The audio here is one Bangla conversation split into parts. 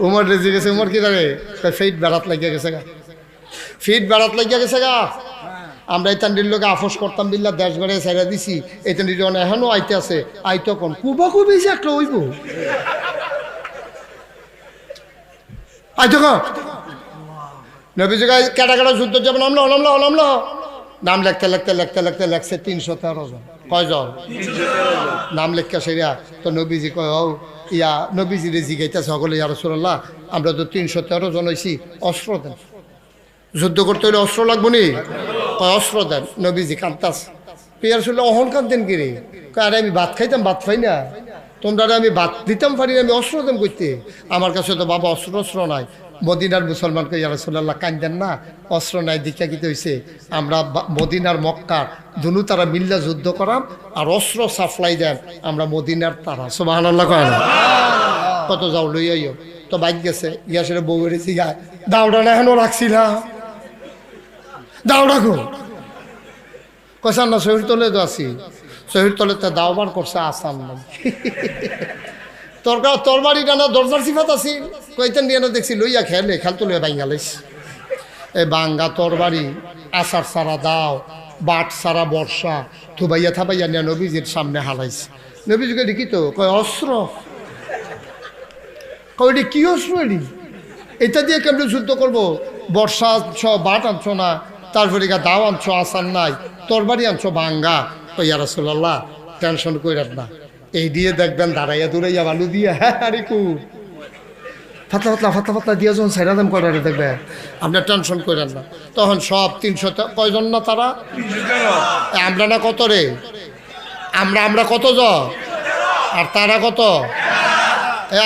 উমর রেজি গেছে, উমর কি জানে ফিট বেড়াত লাগিয়া গেছে গা, ফিট বেড়াত লাগিয়া গেছে গা। আমরা এই তান্ডির লোকে আফস করতাম বিল্লা দেশ গড়ে ছেড়ে দিছি, এই তান্ডির এখনো আইতে আছে, আইতো কোন কুবা কুবি যে একটা হইব আইতো কন নবীজি কেটা কেটা যুদ্ধ যাবে নামলো নামলো নামলো, নাম লিখতে লিখতে লিখতে লিখতে লেখছে 313 জন। কয়জন? নাম লেখা সেরা তো নবীজি কয় ও ইয়া নবীজি রে জিগাইতেছে সকলে ইয়া রাসূলুল্লাহ আমরা তো 313 জন হইছি, অস্ত্র দেন, যুদ্ধ করতে হলে অস্ত্র লাগবো নি, অস্ত্র দেন। নবীজি কাঁদতাছে, পিয়ার শুনলে অহন কাঁদতেন কিরে, আরে আমি ভাত খাইতাম ভাত খাই না, তোমরা আমি ভাত দিতাম পারি, আমি অস্ত্র দেন করতে, আমার কাছে তো বাবা অস্ত্র অস্ত্র নাই। মদিনার মুসলমানকে ইয়া রাসূলুল্লাহ কান্দেন না, অস্ত্র নাই দীক্ষা কিতে হয়েছে, আমরা মদিনার মক্কার দুনু তারা মিল্লা যুদ্ধ করাম আর অস্ত্র সাপ্লাই দেন আমরা মদিনার তারা। সুবহানাল্লাহ কয় না? কত যাও লই আইও তো বাইক গেছে ইয়াসের বউ এসেছি গায় দাউডা না এখনো রাখছি না, দাউডা গো কষান না শহীদ তলে তো আছি, শহীদ তলে তো দাওবার করছে আসাম নাই তোর বাড়ি না দরজার সিফাত আছি কইতেন দিয়ে দেখছি লইয়া খেলে খেল তো লইয়া বাঙ্গালিস এই বাঙ্গা তোর বাড়ি আষাঢ় সারা দাও বাট সারা বর্ষা থুবাইয়া থাবাইয়া নিয়ে নবীজির সামনে হালাইছে। নবীজিকে দেখি তো কয় অস্ত্র, কয়টি কি অস্ত্র এটি, এটা দিয়ে কেমন যুদ্ধ করবো, বর্ষা আনছ বাট আনছ না, তারপরে দাও আনছ আসান নাই, তোর বাড়ি আনছ ভাঙ্গা। ওই ইয়া রাসূলুল্লাহ টেনশন কইরেন না, এই দিয়ে দেখবেন দাঁড়াইয়া দূরাইয়া বালু দিয়ে হ্যাঁ আরে খুব ফাতলা ফাতলা ফাতলা ফাতলা দিয়ে যখন সাইরা দাম করে দেখবে, আপনার টেনশন করেন না। তখন সব 300 কয়জন না তারা, আমরা না কত রে, আমরা কত জন আর তারা কত,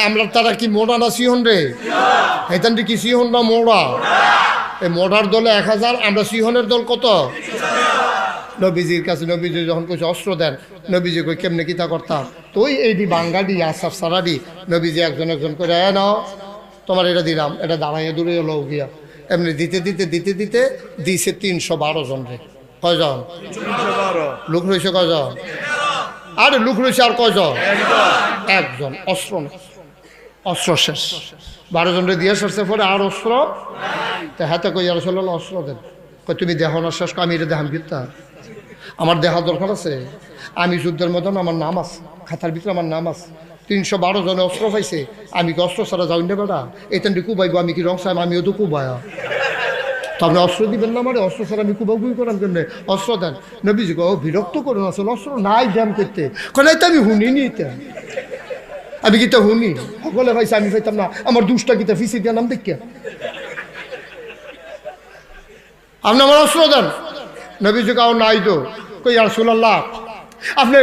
আমরা তারা কি মোড়া না সিহন রে, এখান কি সিহন না মোড়া, এই মোড়ার দলে 1000, আমরা সিহনের দল কত। নবীজির কাছে নবীজি যখন কইছে অস্ত্র দেন, নবীজি কই কেমনে কিতা করতাম, তো এই দি বাঙ্গাডি আসার সারাডি নবীজি একজন একজন করে নাও তোমার এটা দিলাম, এটা দাঁড়াইয়া দূরে লও গিয়া, এমনি দিতে দিতে দিতে দিতে দিছে 312 জন রে। কয়জন লোক রয়েছে, কয়জন, আরে লোক রয়েছে আর কয়জন, একজন। অস্ত্র না, অস্ত্র শেষ, 12 জন রে দিয়ে শেষে পরে আর অস্ত্র তো হাতে কই আর চলো অস্ত্র দেন, কই তুমি দেহ না শেষ, আমি এটা দেখাম কিতা, আমার দেখা দরকার আছে, আমি যুদ্ধের মতন আমার নাম আছে, খাতার ভিতরে আমার নাম আছে, 312 জনে অস্ত্র পাইছে, আমি কি অস্ত্র ছাড়া যাই না বেটা, এখান কুবাইব, আমি কি রং সাহেব, আমিও তো কুবায়া, তো আপনি অস্ত্র দিবেন না মানে, অস্ত্র ছাড়া আমি কুবাকুই করাম কেমনে, অস্ত্র দেন। নবীজি ও বিরক্ত করুন, আসলে অস্ত্র নাই জ্যাম করতে, কই তো আমি শুনিনি, আমি কিতা শুনি সকলে পাইছে আমি পাইতাম না, আমার দুষ্টা কিতা ফিসি দিয়া নাম দেখিয়া আপনি আমার অস্ত্র দেন। নবীজি কাউ নাই তো, কই ইয়া রাসূলুল্লাহ আপনি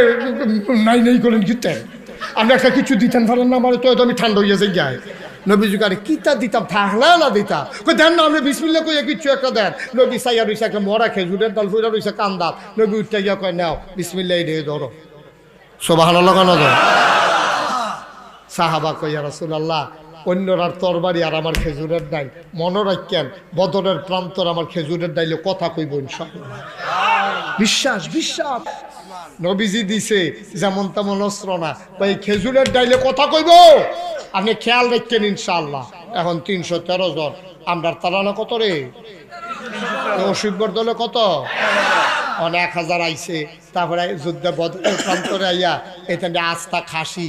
নাই নাই করেন কিতে, আপনি একটা কিছু দিতেন পারেন না, আমার তো আমি ঠান্ডা হইয়া যাই যায়। নবীজি আরে কিতা দিতাম, থাকলে না দিতা, কই দেন না আপনি বিসমিল্লাহ কইয়া কিছু একটা দেন। নবী সাইয়া রইছে একটা মরা খেজুরের ডাল ফুইরা রইছে কান্দাত, নবী উঠতে গিয়া কয় নাও বিসমিল্লাহ দিয়ে ধরো, সুবহানাল্লাহ কেন ধর। সাহাবা কই ইয়া রাসূলুল্লাহ অন্যরার তরবারি আর আমার খেজুরের ডাইল, মনে রাখেন বদরের প্রান্তর আমার খেজুরের ডাইলে কথা কইব ইনশাআল্লাহ। বিশ্বাস বিশ্বাস নবীজি দিছে যেমন তেমন অস্ত্র না, ভাই খেজুরের ডাইলে কথা কইব, আপনি খেয়াল রাখেন ইনশাআল্লাহ। এখন 313 জন, আমরা তারা না কত রে, অসুখবর দলে কত, অনেক 1000 আইছে। তারপরে যুদ্ধে বদরের প্রান্তরে আইয়া এখানে আস্থা খাসি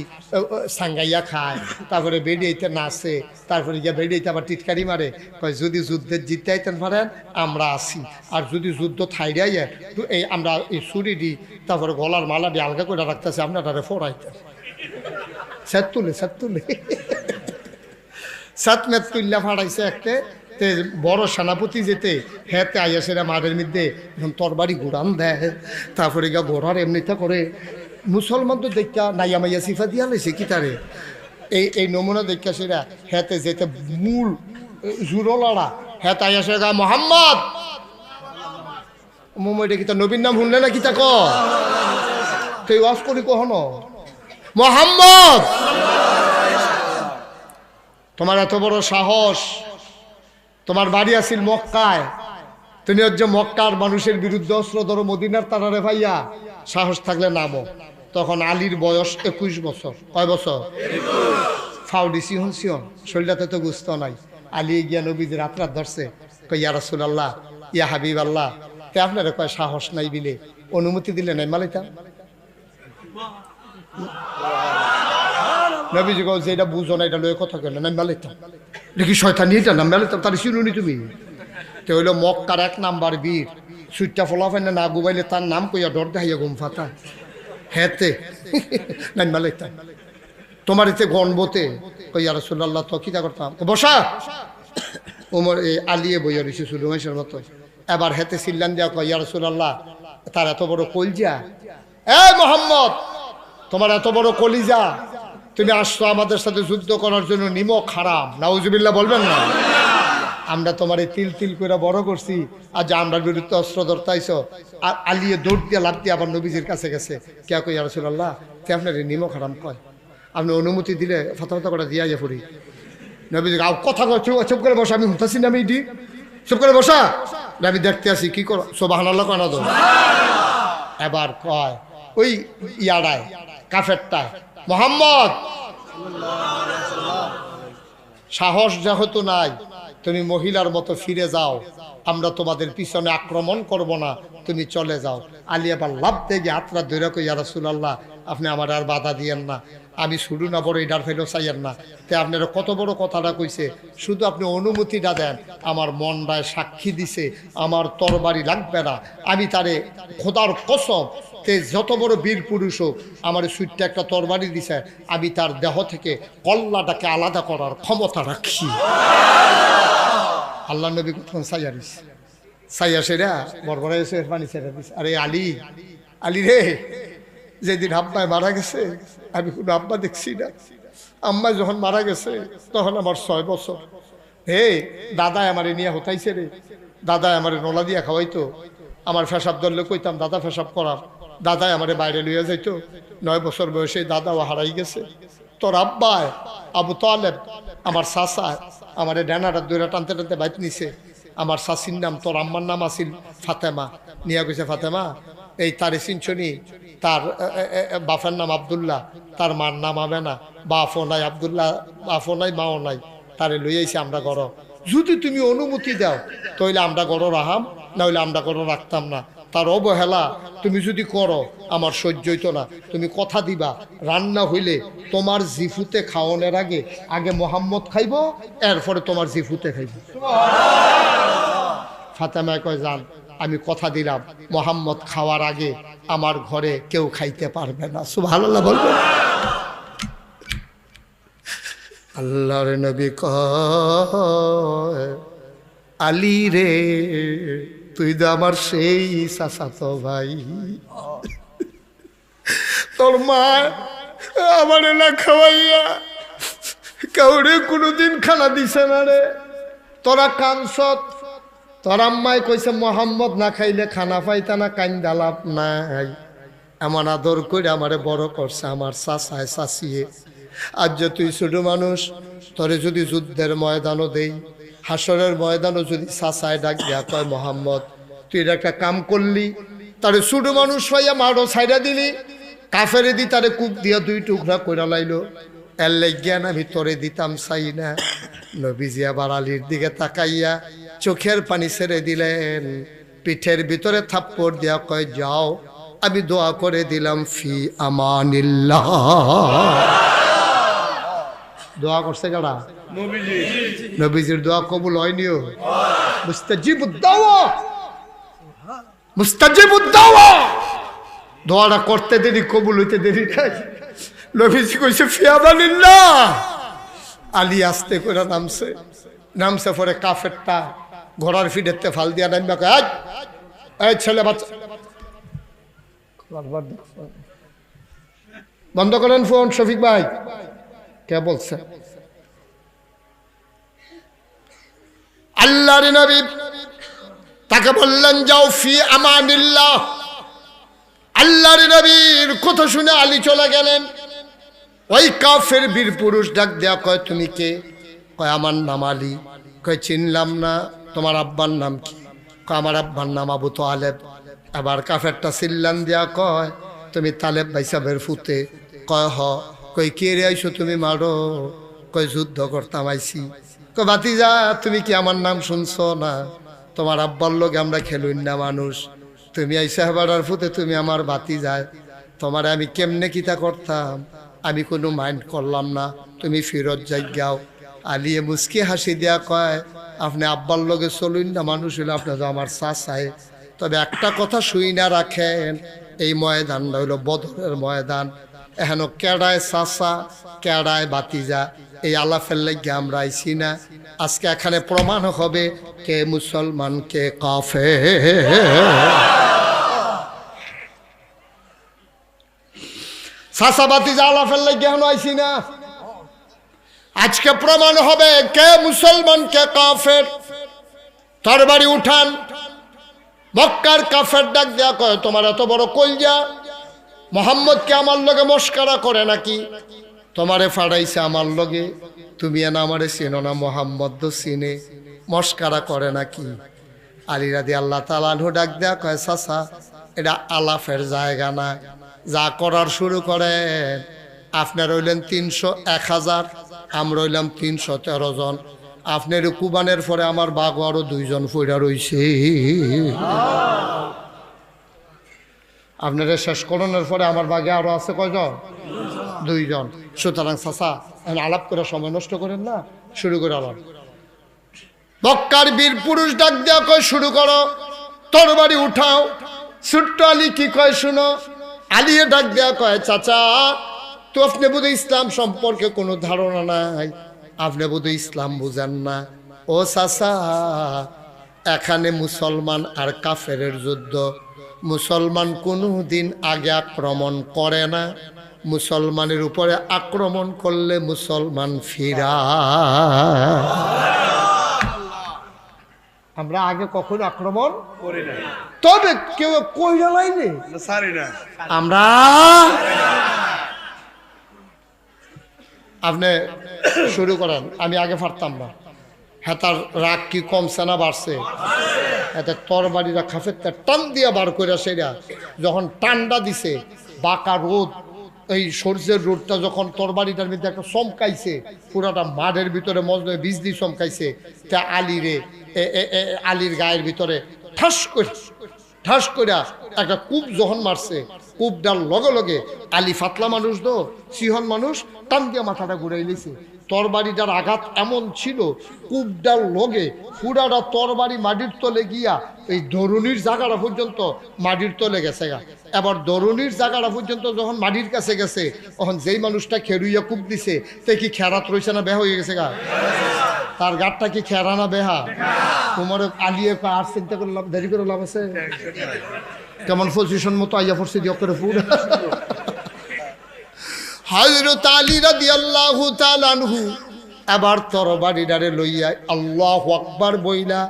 সাঙ্গাইয়া খায়, তারপরে বেরিয়েতে নাচে, তারপরে গিয়া বেরিয়েতে আবার টিটকারি মারে, কয় যদি যুদ্ধের জিততে আইতেন পারেন আমরা আসি, আর যদি যুদ্ধ থাইরে আইয়া এই আমরা এই ছুরি দিই, তারপরে গলার মালা দিয়ে আলগা করে রাখতেছে, আপনারা ফোরাইতেন স্যাত তুলে সাত মেত তুল্লা ফাড়াইছে একটা বড় সেনাপতি যেতে হেতে আইয়া সেরা মাঠের মধ্যে তরবারি ঘোরান দেয়, তারপরে গা ঘোড়ার এমনিটা করে মুসলমান তো দেখা নাইয়া মাইয়া সিফা দিয়া লাইছে কি তারে এই নমুনা দেখা সেরা হেতে যেতে মূল জুরো লড়া হেতে আইয়া সেরা গা মোহাম্মদ মোমইটা কিতা নবীর নাম শুনলে না কিতা কই ওয়াজ করি কখনো মোহাম্মদ তোমার এত বড় সাহস, তোমার বাড়ি আসিল মক্কায়, তুমি হচ্ছে মক্কার মানুষের বিরুদ্ধে অস্ত্র ধরো, মদিনার তারারে ভাইয়া সাহস থাকলে নামো। তখন আলীর বয়স 21 বছর, কয় বছর, ফাউডি সিহন সিহন শরীরটাতে তো গুস্ত নাই। আলী গিয়া নবীদের আপনার ধরছে, কই ইয়া রাসূলুল্লাহ, ইয়া হাবিব আল্লাহ, তে আপনারা কয় সাহস নাই বিলে অনুমতি দিলে নাই মালিতা। নবীজি কয় যে এটা বুঝো না, এটা লয়ে কথা কেন নাই মালিতা, দেখি শয়তানি এটা নাম মালিতা, তার শুনুনি তুমি। তো হইলো মক্কার 1 নাম্বার বীর, সুইটটা ফলাফেন না গুবাইলে তার নাম কইয়া ডর দেখাইয়া ঘুম ফাতা হেতে নাই মালিতা। তোমার এতে গণবতে কই ইয়া রাসূলুল্লাহ, তো কিতা করতাম, বসা। ওমর এই আলিয়ে বইয়া রইছে সুলুমেশের মতো। এবার হেতে সিল্লান দিয়া কই ইয়া রাসূলুল্লাহ, তার এত বড় কলজা, এ মোহাম্মদ তোমার এত বড় কলিজা, তুমি আসছো আমাদের সাথে যুদ্ধ করার জন্য, নিমক হারাম, নাউজুবিল্লাহ বলবেন না। আমরা তোমার এই তিল তিল করে বড় করছি, আর যে আমরা বিরুদ্ধে অস্ত্র ধরতাইছ। আর আলিয়ে দৌড় দিয়ে লাভ দিয়ে আবার নবীজির কাছে গেছে, কে কই ইয়া রাসূলুল্লাহ, কে আপনার এই নিমক হারাম কয়, আপনি অনুমতি দিলে ফাতা করে দিয়া যা পড়ি। নবীজি কথা চুপ করে বসা, আমি হুঁতাছি না, আমি এটি চুপ করে বসা, আমি দেখতে আসি কি করো, সুবহানাল্লাহ কয় না তো। এবার কয় ওই ইয়াড়ায় কাফেরটায়, মোহাম্মদ সাহস যেহেতু নাই, তুমি মহিলার মতো ফিরে যাও, আমরা তোমাদের পিছনে আক্রমণ করব না, তুমি চলে যাও। আলী আবার লাভ দিয়ে হাতরা ধরে কই ইয়া রাসূলুল্লাহ, আপনি আমার আর বাধা দিয়েন না, আমি শুরু না বড় এটার ফেলো চাইয়েন না। তে আপনারা কত বড় কথাটা কইছে, শুধু আপনি অনুমতিটা দেন, আমার মনটায় সাক্ষী দিছে আমার তরবারি লাগবে না, আমি তারে খোদার কসম, তে যত বড় বীর পুরুষ হোক, আমার সুইটটা একটা তরবারি দিছে, আমি তার দেহ থেকে কল্লাটাকে আলাদা করার ক্ষমতা রাখি। আল্লাহ নবী কখন সাইয়ারিস সাইয়া সেরা বরবরা এসে পানি ছেড়ে দিস। আরে আলী, আলী রে, যেদিন আব্বায় মারা গেছে আমি কোনো আব্বা দেখছি না, আম্মা যখন মারা গেছে তখন আমার 6 বছর। হে দাদায় আমারে নিয়ে হতাইছে রে, দাদায় আমারে নোলা দিয়া খাওয়াইতো, আমার ফেসাব ধরলে কইতাম দাদা ফেসাব করার, দাদায় আমারে বাইরে লইয়া যাইতো। 9 বছর বয়সে দাদাও হারাই গেছে। তোর আব্বায় আবু তালেব আমার চাচা আমারে ডেনাটা দৈরা টানতে টানতে বাইত নিছে। আমার চাচির নাম, তোর আম্মার নাম আছিল ফাতেমা, নিয়া গেছে ফাতেমা, এই তারে চিনছনি, তার বাপের নাম আব্দুল্লাহ, তার মার নাম হবে না, বাপও নাই আব্দুল্লাহ, বাপও নাই মাও নাই, তারে লইয়াইছি আমরা গড়। যদি তুমি অনুমতি দাও তাহলে আমরা গড় রাহাম, না হইলে আমরা গড় রাখতাম না। তার অবহেলা তুমি যদি করো আমার সহ্য হইতো না। তুমি কথা দিবা রান্না হইলে তোমার জিফুতে খাওয়ানোর আগে আগে মোহাম্মদ খাইব, এরপরে তোমার জিফুতে খাইব। ফাতেমা কয় জান, আমি কথা দিলাম মোহাম্মদ খাওয়ার আগে আমার ঘরে কেউ খাইতে পারবে না। সুবহানাল্লাহ বলবে। আল্লাহর নবী কয় আলী রে, তুই তো আমার সেই চাচাতো ভাই, তোর মা আমার না খাওয়াইয়া কাউরে কোনোদিন খানা দিছে না রে, তোরা কানসত, তোর আম্মাই কইছে মোহাম্মদ না খাইলে খানা পাইতা না, কান্দা লাভ নাই, এমন আদর করে আমারে বড় করছে আমার চাচায় চাচিয়ে। আজ যে তুই ছোট মানুষ, তোরে যদি যুদ্ধের ময়দানও দেই, হাসরের ময়দানও যদি চাচায় ডাক দিয়া কয় মোহাম্মদ, তুই এটা একটা কাম করলি, তারে ছোট মানুষ হইয়া মারো ছাইড়া দিলি, কাফেরে দি তারে কুপ দিয়া 2 টুকরা কইরা লাইলো, এর জ্ঞান আমি তোরে দিতাম চাই না। নবীজি আবার আলীর দিকে তাকাইয়া চোখের পানি ছেড়ে দিলেন, পিঠের ভিতরে থাপ্পড় দিয়া কয় যাও, আমি দোয়া করে দিলাম ফি আমানিল্লাহ। দোয়া করছে কারা? নবীজি। নবীজির দোয়া কবুল হয়নিও? মুস্তাজিবুদ দাওয়া, মুস্তাজিবুদ দাওয়া। দোয়াটা করতে দেরি, কবুল হইতে দেরি নাই। নবীজি কইছে ফি আমানিল্লাহ। আলী আস্তে করে নামছে, নামছে পরে কাফেরটা ঘোড়ার ফিডেতে ফাল দিয়া নামবা কয়, এই ছেলে বাচ্চা বন্ধ করেন ফোন। শফিক ভাই কে বলছে? আল্লাহর নবী তাকে বললেন যাও ফি আমানিল্লাহ। আল্লাহর নবীর কথা শুনে আলী চলে গেলেন। ওই কাফের বীর পুরুষ ডাক দেয়া কয় তুমি কে? কয় আমার নাম আলী। কয় চিনলাম না, তোমার আব্বার নাম কি? কয় আমার আব্বার নাম আবু তালেব। আবার কাফেরটা চিল্লান দিয়া কয় তুমি তালেব ভাই সাহেবের ফুতে? কয় হ। কই কে রে আইসো তুমি মারো? কয় যুদ্ধ করতাম আইছি। কয় ভাতিজা তুমি কি আমার নাম শুনছো না? তোমার আব্বার লোক আমরা খেলুন না মানুষ, তুমি আইসা বাড়ার ফুতে তুমি আমার ভাতিজা, তোমার আমি কেমনে কিতা করতাম? আমি কোনো মাইন্ড করলাম না, তুমি ফিরত যাই গাও। আলিয়ে মুস্কি হাসি দেয়া কয় আপনি আব্বার লগে চলুন না মানুষ হইলে আপনার তো আমার চাচায়। তবে একটা কথা শুই না রাখেন, এই ময়দানটা হইল বদরের ময়দান। এখানে কেডায় চাচা কেডায় বাতিজা এই আলাফের লাগে আমরা আইছি না। আজকে এখানে প্রমাণ হবে কে মুসলমান কে কাফের। চাচা বাতিজা আলাফের লাগে এখন আইছি না, আজকে প্রমাণ হবে কে মুসলমান কে কাফের। তরবারি উঠান। মক্কার কাফের ডাক দেয়া কয় তোমার এত বড় কলজা, মোহাম্মদকে আমার লগে মস্কারা করে নাকি? তোমারে ফাড়াইছে আমার লগে, তুমি এনা আমারে চিনো না, মোহাম্মদ তো চিনে, মস্কারা করে নাকি? আলী রাদিয়াল্লাহু তাআলা আনহু ডাক দেয়া কয় চাচা এটা আলাফের জায়গা না, যা করার শুরু করেন। আপনার রইলেন 300 1000, আমরা রইলাম 313 জন। আপনার কুবানের পরে আমার বাঘ আরো 2 জন ফইরা রইছে। আপনারা শেষ করণের পরে আমার বাঘে আরো আছে কয়জন? 2 জন। সুতরাং চাচা আলাপ করে সময় নষ্ট করেন না, শুরু করে আলাপ। মক্কার বীর পুরুষ ডাক দেয়া কয় শুরু করো, তরবারি উঠাও। ছোট্ট আলী কি কয় শুনো। আলিয়ে ডাক দেয়া কয় চাচা তো আপনি বোধহয় ইসলাম সম্পর্কে কোনো ধারণা নাই, আপনি বোধহয় ইসলাম বুঝেন না। ও চাচা এখানে মুসলমান আর কাফেরের যুদ্ধ, মুসলমান কোনো দিন আগে আক্রমণ করে না, মুসলমানের উপরে আক্রমণ করলে মুসলমান ফিরা। আমরা আগে কখনো আক্রমণ করি না, তবে কেউ কইরা লাইনে আমরা। আপনি শুরু করেন, আমি আগে পারতাম না। হ্যাঁ তার রাগ কি কমছে না বাড়ছে? এতে তরবারিরা খাফের টান দিয়া বার করে সেরা যখন টান্ডা দিছে, বাঁকা রোদ, এই সূর্যের রোদটা যখন তরবারিটার মধ্যে একটা চমকাইছে, পুরাটা মাঠের ভিতরে মজলে বিজলি চমকাইছে, তা আলীর গায়ের ভিতরে ঠাস করে একটা কূপ যখন মারছে, কূপটার লগে লগে আলী ফাতলা মানুষ তো সিহন মানুষ টান দিয়া মাথাটা ঘুরাই লিছে। তরবারিটার আঘাত এমন ছিল, কূপটার লগে পুরাটা তরবারি মাটির তলে গিয়া এই দরুনির জায়গাটা পর্যন্ত মাটির তলে গেছে গা। এবার দরুনির জায়গাটা পর্যন্ত যখন মাটির কাছে গেছে, তখন যেই মানুষটা খেরুইয়া কূপ দিছে তে কি খেরাত রয়েছে না বেহা হয়ে গেছে গা? তার গাঠটা কি খেরা না বেহা? তোমার আলিয়ে আর চিন্তা করলাম দেরি করে লাভ আছে? কেমন পজিশন মতো আইয়া পড়ছে দিয়ে করে পুরো। হযরত আলী রাদিয়াল্লাহু তাআলা আনহু এবার তরবারিটারে লইয়া আল্লাহু আকবার বইলা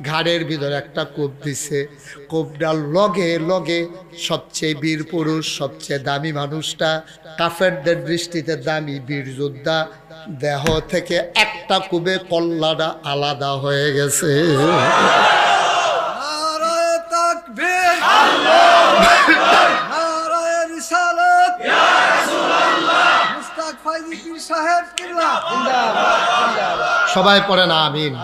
ঘাড়ের ভিতরে একটা কূপ দিছে। কূপটার লগে লগে সবচেয়ে বীর পুরুষ, সবচেয়ে দামি মানুষটা, কাফেরদের দৃষ্টিতে দামি বীর যোদ্ধা, দেহ থেকে একটা কূপে কল্লাটা আলাদা হয়ে গেছে। সবাই পড়ে না আমিন।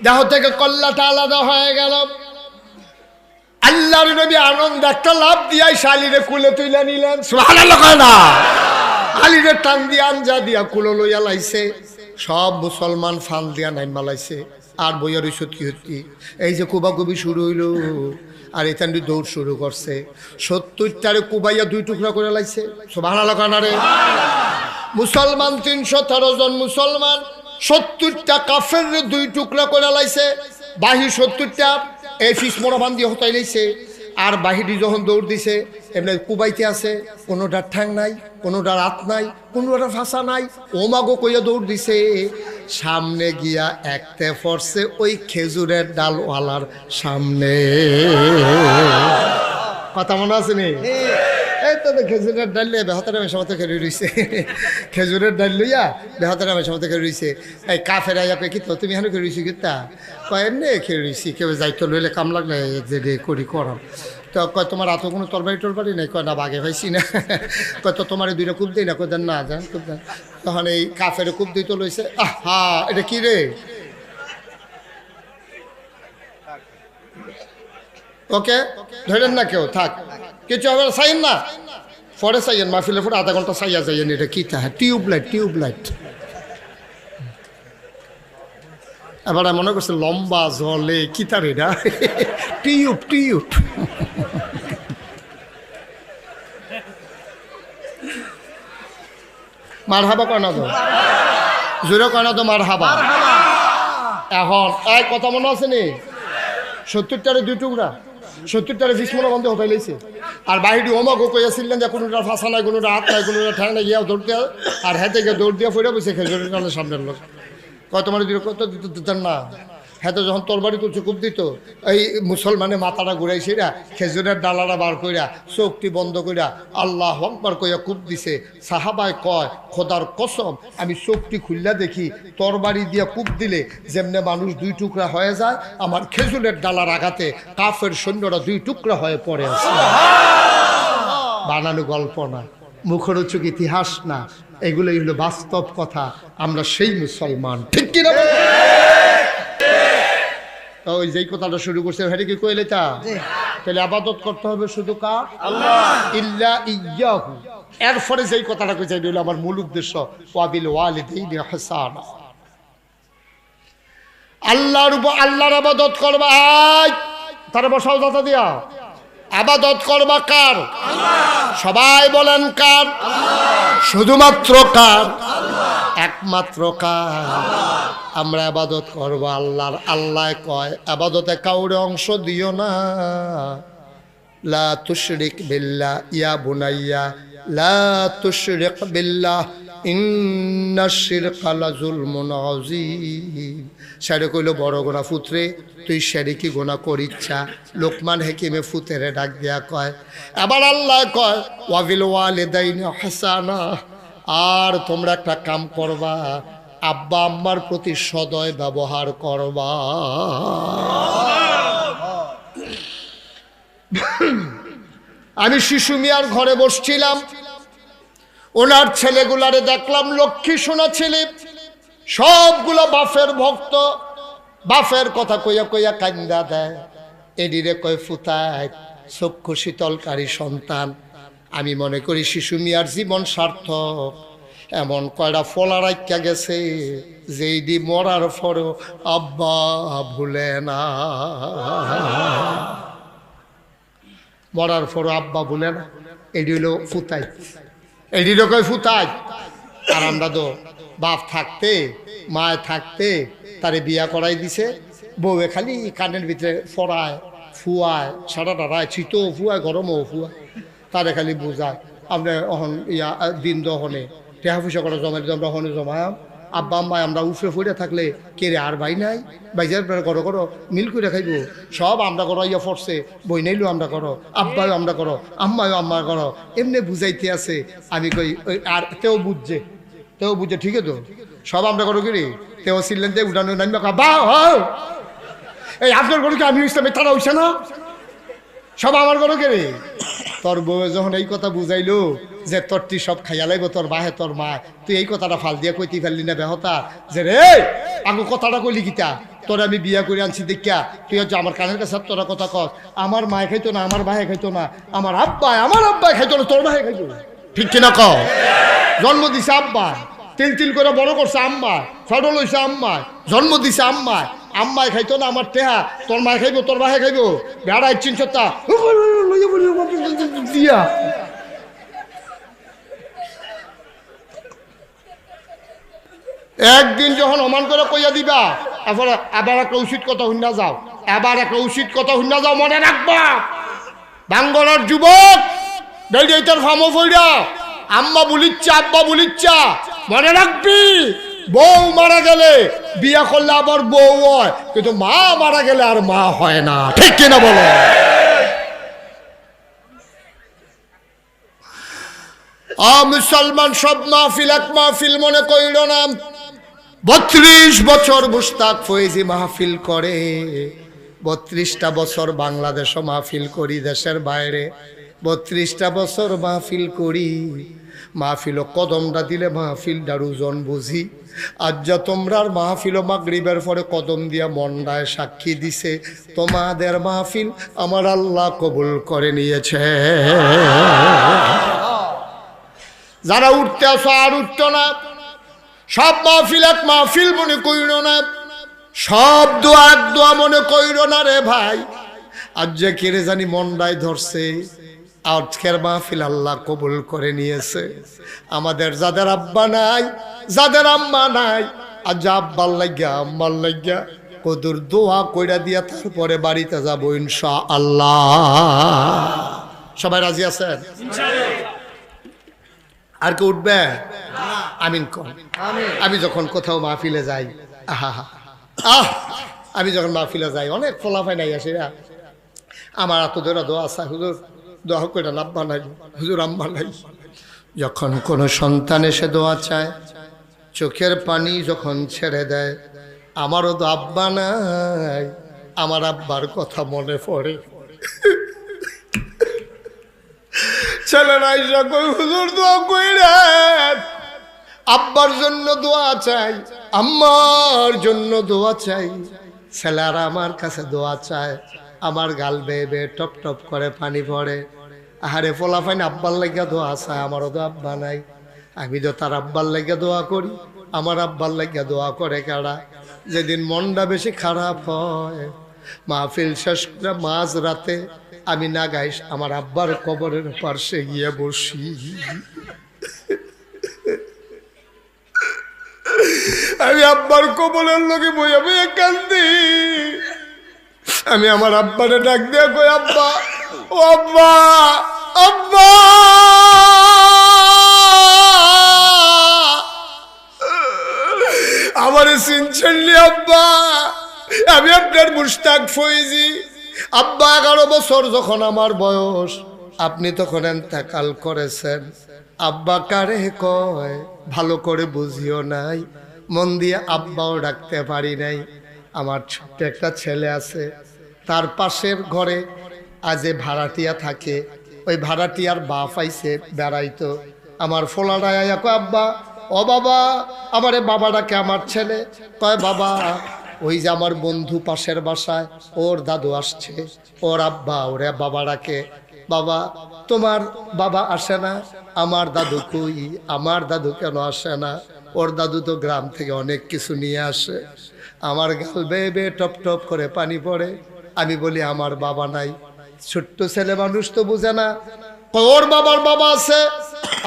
দেহ থেকে কল্লাটা আলাদা হয়ে গেল। আল্লাহর নবী আনন্দ একটা লাভ দিয়াই শালিরে কুলে তুইলা নিলেন। সুবহানাল্লাহ কয় না? আলীরে টান দিয়া আঞ্জা দিয়া কুলো লইয়া লাইছে। সব মুসলমান ফান দিয়া নাইমা লাইছে। আর বইয়ার সত্যি সত্যি এই যে কুবাকুবি শুরু হইল, আর এখানে দৌড় শুরু করছে। 70টারে কুবাইয়া 2 টুকরা করে লাইছে। সুবহানাল্লাহ কয় না রে? মুসলমান 313 জন মুসলমান, 70টা কাফের 2 টুকরা করে লাইছে। বাহি 70টা এই ফিস মোড়া বান্ধি হতাই লাইছে। আর বাহিরি যখন দৌড় দিছে, এমনি কুবাইতে আছে, কোনোটার ঠ্যাং নাই, কোনোটার হাত নাই, কোনোটার ফাঁসা নাই, ওমাগো কইয়া দৌড় দিছে। সামনে গিয়া একতে পড়ছে ওই খেজুরের ডালওয়ালার সামনে। কথা মনে আছে নি? এই তো খেজুরের ডাল লইয়া বেহাতের মেশামতে খেলে রইছে। খেজুরের ডাল লইয়া বেহাতের মেশামতে খেলে রইছে। এই কাফের আইয়া কই কি তো তুমি এখানে খেলে রইছি কিতা? কয় এমনি খেলে রইছি, কেউ যাইতো লইলে কাম লাগলে যে করি করাম। তো কয় তোমার হাতে কোনো তরবারি টরবারি নেই? কয় না, বাঘে পাইছি না। কয় তো তোমার দুইটা কূপ দিই না? কয় দেন না, যান কূপ দেন। তখন এই কাফের কূপ দিতে লইছে। আহা, এটা কি রে? ওকে ধরেন না কেউ, থাক, কিছু হবে না, চাইন না, পরে চাইয়েন, মাহফিলের পরে আধা ঘন্টা চাইয়া যাইয়েন। এটা কি তা? Tube light, tube light. এবার মনে করছে লম্বা জলে কি তার এটা? Tube, tube. মার হাবা কয় না তো, জোরে কয় না তো মার হাবা। এখন এক কথা মনে আছে নি, 70টারে 2 টুকরা, 70টারে 20 মনে বন্ধ হতে লেগেছে। আর বাহিরে ওমাগো কইয়াছিলেন যে কোনোটা ফাঁসা নাই, কোনোটা হাত নাই, কোনোটা ঠ্যাং নাই, গিয়া দৌড় দেওয়া। আর হাতে গিয়ে দৌড় দিয়ে ফিরে বসে খেজুরের কারণে সামনের লোক কয় তোমার কত দিতেন না। হাতে যখন তরবারি তুলছে কূপ দিত, এই মুসলমানের মাথাটা ঘুরাইছিরা, খেজুরের ডালাটা বার কইরা, চোখটি বন্ধ কইরা আল্লাহ আকবার কইয়া কূপ দিছে। সাহাবায় কয় খোদার কসম, আমি চোখটি খুললা দেখি তরবারি দিয়া কূপ দিলে যেমনে মানুষ 2 টুকরা হয়ে যায়, আমার খেজুরের ডালার আঘাতে কাফের সৈন্যরা 2 টুকরা হয়ে পড়ে আছে। বানানো গল্প না, মুখরোচক ইতিহাস না, এগুলোই হলো বাস্তব কথা। আমরা সেই মুসলমান, ঠিক কিনা? ওই যেই কথাটা শুরু করছে হেঁটে কি কইলে তা, তাহলে আবাদত করতে হবে শুধু কার? আল্লাহ, ইল্লা ইয়াহু। এরপরে যেই কথাটা কইছে এটা হলো আমার মূল উদ্দেশ্য, ওয়াবিল ওয়ালিদাইনি ইহসানা। আল্লাহর উপর আল্লাহর আবাদত করবা। তারা বসাও দাতা দিয়া, আবাদত করবা কার? সবাই বলেন কার? শুধুমাত্র কার? একমাত্র কার? আমরা আবাদত করবো আল্লাহর। আল্লাহ কয় আবাদতে কাউরে অংশ দিও না। লা তুশরিক বিল্লাহ ইয়া বুনাইয়া, লা তুশরিক বিল্লাহ ইন্নাশ শিরকা লাযুলমুন আযীম। সেটা কইল বড় গোনা ফুতরে, তুই শিরকি গোনা করিচ্ছা। লোকমান হাকিমে ফুতেরে ডাক দিয়া কয়, আবার আল্লাহ কয় ওয়াবিল ওয়ালিদাইনি ইহসানা। আর তোমরা একটা কাম করবা, আব্বা আম্মার প্রতি সদয় ব্যবহার করবা। আমি শিশু মিয়ার ঘরে বসছিলাম, ওনার ছেলেগুলারে দেখলাম লক্ষ্মী সোনা ছেলে, সবগুলো বাপের ভক্ত, বাপের কথা কইয়া কইয়া কান্দা দেয়। এডিরে কয় ফুতায়, চক্ষু শীতলকারী সন্তান। আমি মনে করি শিশু মিয়ার জীবন সার্থক। এমন কয়টা ফলা রাখা গেছে যেই দি মরার পরও আব্বা ভুলে না, মরার পরও আব্বা ভুলে না। এটি হলো ফুতাই, এটি কয় ফুতাই। আর আমরা তো বাপ থাকতে, মায় থাকতে তারে বিয়া করাই দিছে, বউয়ে খালি কানের ভিতরে ফড়ায়, ফুয়ায়, সারাটা রায়, শীতও ফুয়ায়, গরমও ফুয়ায়, তারে খালি বোঝায়। আমরা অহন ইয়া দিন দহনে টেহা পয়সা করা জমা দিতে আমরা হনে জমায়াম। আব্বা আম্মায় আমরা উফরে ফুড়ে থাকলে কে রে আর ভাই নাই, ভাইজার করো করো মিল করে খাইব। সব আমরা করো, ইয়া ফরছে বই নাইলেও আমরা করো, আব্বাও আমরা করো, আম্মাও আমরা করো, এমনি বুঝাইতে আছে। আমি কই আর তেও বুঝছে, তেও বুঝছে, ঠিক তো সব আমরা করো কি রে, তেও ছিলেন তে উঠানো নামবে বা এই আপনার করো কি, আমি ইসলামে তারা হইছে না, সব আমার করো কে রে। তোর বউ যখন এই কথা বুঝাইলো যে তোর তুই সব খাইয়া লাগবো, তোর বাহে তোর মা, তুই এই কথাটা ফাল দিয়া কইতে ফেললি না বেহতা, যে রে আগু কথাটা কইলি গীতা, তোর আমি বিয়া করে আনছি দেখিয়া তুই হচ্ছে আমার কানের কাছে তোরা কথা কর। আমার মায় খাইতো না, আমার ভাই খাইতো না, আমার আব্বাই খাইতো না, তোর ভাই খাইতো, ঠিক কিনা ক? জন্ম দিছে আব্বা, তিল তিল করে বড় করছে আম্মা, ছোট লইছে আম্মা, জন্ম দিছে আম্মা, আম্মায় খাইতো না আমার টেহা, তোর মায় খাইব, তোর ভাই খাইব, বেড়া ইচ্ছিন সত্তা দিয়া। একদিন যখন অমান করে কইয়া দিবা, এরপরে আবার একটা উচিত কথা শুনা যাও, এবার একটা উচিত কথা শুনা যাও, মনে রাখবা বাঙ্গলার যুবক বেড়িয়ে ফামো ফইরা আম্মা বলিচ্ছা, আব্বা বলিচ্ছা, মনে রাখবি বউ মারা গেলে বিয়া করলে আবার বউ হয়, কিন্তু মা মারা গেলে আর মা হয় না, ঠিক কিনা বলো? মুসলমান সব মাহফিল এক মাহফিল মনে কইল না। 32 বছর মুস্তাক ফয়েজি মাহফিল করে, 32টা বছর বাংলাদেশে মাহফিল করি, দেশের বাইরে 32টা বছর মাহফিল করি। মাহফিল কদমটা দিলে মাহফিলটার ওজন বুঝি। আজ যা তোমরার মাহফিল মাগরিবের পরে কদম দিয়া মন্ডায় সাক্ষী দিছে, তোমাদের মাহফিল আমার আল্লাহ কবুল করে নিয়েছে। যারা উঠতে আসো আর উঠতো না, সব মাহফিল এক মাহফিল মনে কইর না, সব দোয়া এক দোয়া মনে কইর না রে ভাই। আজ যে কেড়ে জানি মন্ডায় ধরছে, আজকের মাহফিল আল্লাহ কবুল করে নিয়েছে। আমাদের যাদের আব্বা নাই, যাদের আম্মা নাই, আজ আব্বার লাগিয়া আম্মার লাগিয়া কদুর দোয়া কইরা দিয়া তারপরে বাড়িতে যাবো ইনশাআল্লাহ। সবাই রাজি আছেন? আর কে উঠবে? আমিন কর। আমি যখন কোথাও মাহফিলে যাই, আমি যখন মাহফিলে যাই, অনেক ফলাফাই নাই আসে, আমার এত ধরা দোয়া আছে, হুজুর দোয়া করে আব্বা নাই, হুজুর আম্মা নাই। যখন কোনো সন্তান এসে দোয়া চায়, চোখের পানি যখন ছেড়ে দেয়, আমারও তো আব্বা নাই, আমার আব্বার কথা মনে পড়ে। ছেলেরা এসে কই, হুজুর দোয়া কইরেন, আব্বার জন্য দোয়া চাই, আম্মার জন্য দোয়া চাই। ছেলেরা আমার কাছে দোয়া চায়, আমার গাল বেয়ে বেয়ে টপ টপ করে পানি পড়ে। আহারে ফলাফাইন আব্বার লাগিয়া দোয়া চায়, আমারও তো আব্বা নাই। আমি তো তার আব্বার লাগিয়া দোয়া করি, আমার আব্বার লাগিয়া দোয়া করে কারা? যেদিন মনটা বেশি খারাপ হয়, মাহফিল শেষ করে মাঝ রাতে আমি না গাইস আমার আব্বার কবরের পাশে গিয়ে বসি। আমি আব্বার কবরের লোকে বইয়া বইয়া কান্দি। আমি আমার আব্বারে ডাক দিয়ে কই, আব্বা, ও আব্বা, আব্বা, আমারে চিনছেন নি আব্বা? আমি আপনার মুশতাক ফৈজি। আব্বা 11 বছর যখন আমার বয়স, আপনি তখন ইন্তেকাল করেছেন। আব্বা কারে কয় ভালো করে বুঝিও নাই, মন দিয়ে আব্বাও ডাকতে পারি নাই। আমার ছোট্ট একটা ছেলে আছে, তার পাশের ঘরে আজে ভাড়াটিয়া থাকে, ওই ভাড়াটিয়ার বাপ আইছে বেড়াইতো। আমার ফোলাডায় কয়, আব্বা, ও বাবা, আমারে বাবা ডাকে আমার ছেলে। কয়, বাবা, ওই যে আমার বন্ধু পাশের বাসায়, ওর দাদু আসছে, ওর আব্বা ওরে বাবা ডাকে। বাবা, তোমার বাবা আসে না? আমার দাদু কই? আমার দাদু কেন আসে না? ওর দাদু তো গ্রাম থেকে অনেক কিছু নিয়ে আসে। আমার গাল বেয়ে বেয়ে টপ টপ করে পানি পড়ে। আমি বলি, আমার বাবা নাই। ছোট্ট ছেলে মানুষ তো বুঝে না। ওর বাবার বাবা আছে,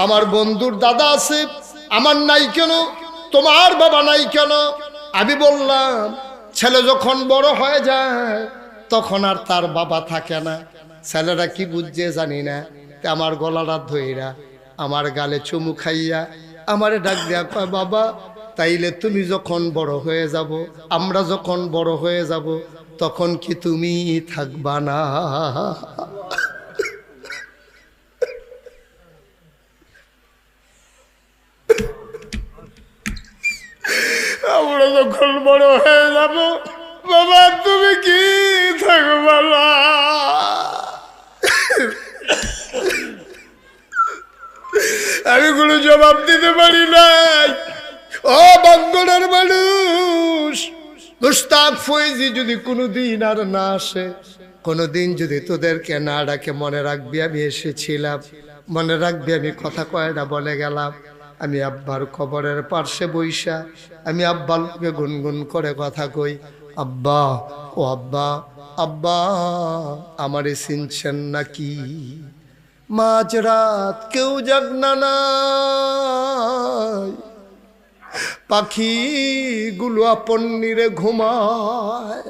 আমার বন্ধুর দাদা আছে, আমার নাই কেন? তোমার বাবা নাই কেন? আমি বললাম, ছেলে যখন বড় হয়ে যায় তখন আর তার বাবা থাকে না। ছেলেরা কি বুঝছে জানি না, আমার গলাটা ধইরা আমার গালে চুমু খাইয়া আমারে ডাক দেয়া কয়, বাবা, তাইলে তুমি যখন বড় হয়ে যাব, আমরা যখন বড় হয়ে যাব, তখন কি তুমি থাকবা না? আমরা যখন বড় হয়ে যাব, বাবা, তুমি কি থাকবা না? আমি কোনো জবাব দিতে পারি নাই। ও বাঙ্গনার মানুষ, মুশতাক ফৈজি যদি কোনোদিন আর না আসে, কোনোদিন যদি তোদেরকে না ডাকে, মনে রাখবি আমি এসেছিলাম, মনে রাখবি আমি কথা কয়টা বলে গেলাম। আমি আব্বার কবরের পার্শ্বে বইসা আমি আব্বার লোকে গুনগুন করে কথা কই, আব্বা, ও আব্বা, আব্বা, আমারে চিনছেন নাকি? মাঝরাত কেউ জাগনা নাই, পাখিগুলো আপন নিরে ঘুমায়,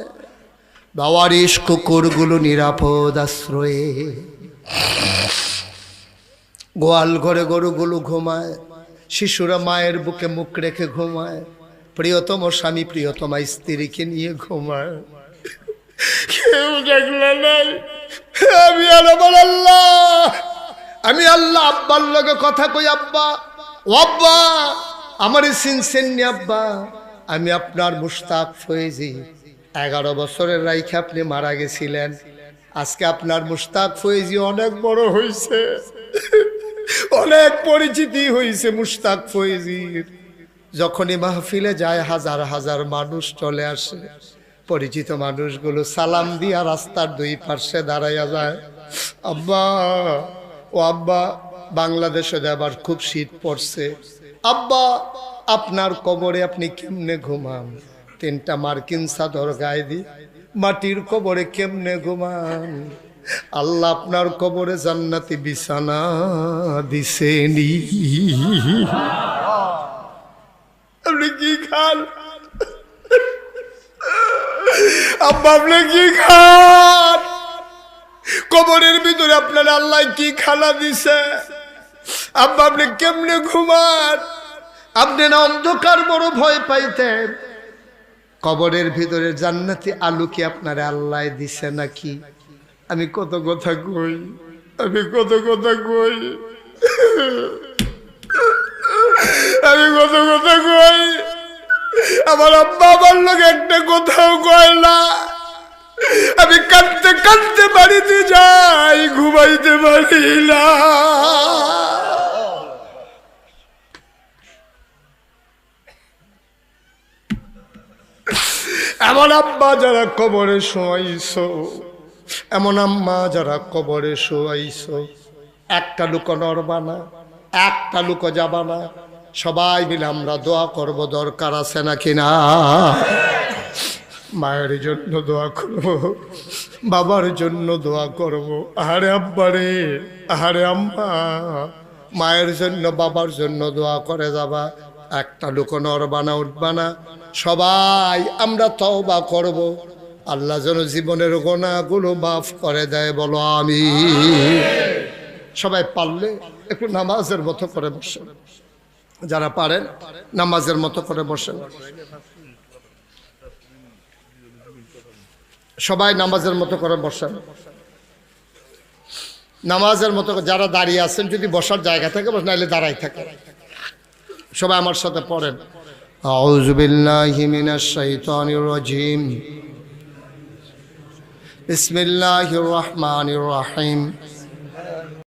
বাওয়ারিশ কুকুরগুলো নিরাপদ আশ্রয়ে, গোয়াল ঘরে গরুগুলো ঘুমায়, শিশুরা মায়ের বুকে মুখ রেখে ঘুমায়, প্রিয়তম স্বামী প্রিয়তমা স্ত্রীকে নিয়ে ঘুমায়, কেউ জাগলা নাই। আমি আর আমার আল্লাহ, আমি আল্লাহ আব্বার লগে কথা কই, আব্বা, ও আব্বা, আমারে চিনছেন নি আব্বা? আমি আপনার মুশতাক ফৈজি, 11 বছরের রাইখে আপনি মারা গেছিলেন। আজকে আপনার মুশতাক ফয়েজি অনেক বড় হয়েছে, অনেক পরিচিতি হয়েছে মুশতাক ফয়েজির। যখনই মাহফিলে যায় হাজার হাজার মানুষ চলে আসে, পরিচিত মানুষগুলো সালাম দিয়া রাস্তার দুই পার্শ্বে দাঁড়াইয়া যায়। আব্বা, ও আব্বা, বাংলাদেশে আবার খুব শীত পড়ছে, আব্বা আপনার কবরে আপনি কেমনে ঘুমান? 3টা মার্কিন চাদর গায়ে দি মাটির কবরে কেমনে ঘুমান? আল্লাহ আপনার কবরে জান্নাতি বিছানা দিছেনি। আপনি কি খান আব্বা? আপনি কি খান? কবরের ভিতরে আপনার আল্লাহ কি খানা দিছে? আব্বা আপনি কেমনে ঘুমান? আপনি না অন্ধকার বড় ভয় পাইতেন? কবরের ভিতরে জান্নাতি আলু কি আপনার আল্লাহ দিছে নাকি? আমি কত কথা কই, আমি কত কথা কই, আমি কত কথা কই। আমার আব্বা আমার লোক একটা কোথাও কয় না। আমি কাঁদতে কাঁদতে বাড়িতে যাই, ঘুমাইতে পারি না। এমন আব্বা যারা কবরে শোয়াইছো, এমন আম্মা যারা কবরে শোয়াইছো, একটা লোক নড়বা না, একটা লোক যাবা না। সবাই মিলে আমরা দোয়া করব, দরকার আছে নাকি না? মায়ের জন্য দোয়া করব, বাবার জন্য দোয়া করব। আহারে আব্বা রে, আহারে আম্মা, মায়ের জন্য বাবার জন্য দোয়া করে যাবা। একটা লোক নড়বা না, উঠবা না। সবাই আমরা তওবা করব, আল্লাহ যেন জীবনের গুনাহগুলো মাফ করে দেয়। বলো আমিন। সবাই পারলে একটু নামাজের মতো করে বসেন, যারা পারেন নামাজের মতো করে বসেন। সবাই নামাজের মতো করে বসেন, নামাজের মতো। যারা দাঁড়িয়ে আছেন যদি বসার জায়গা থাকে বস, নাইলে দাঁড়াই থাকে। সবাই আমার সাথে পড়েন, আউযু বিল্লাহি মিনাশ শাইতানির রাজিম, বিসমিল্লাহির রহমানির রহিম।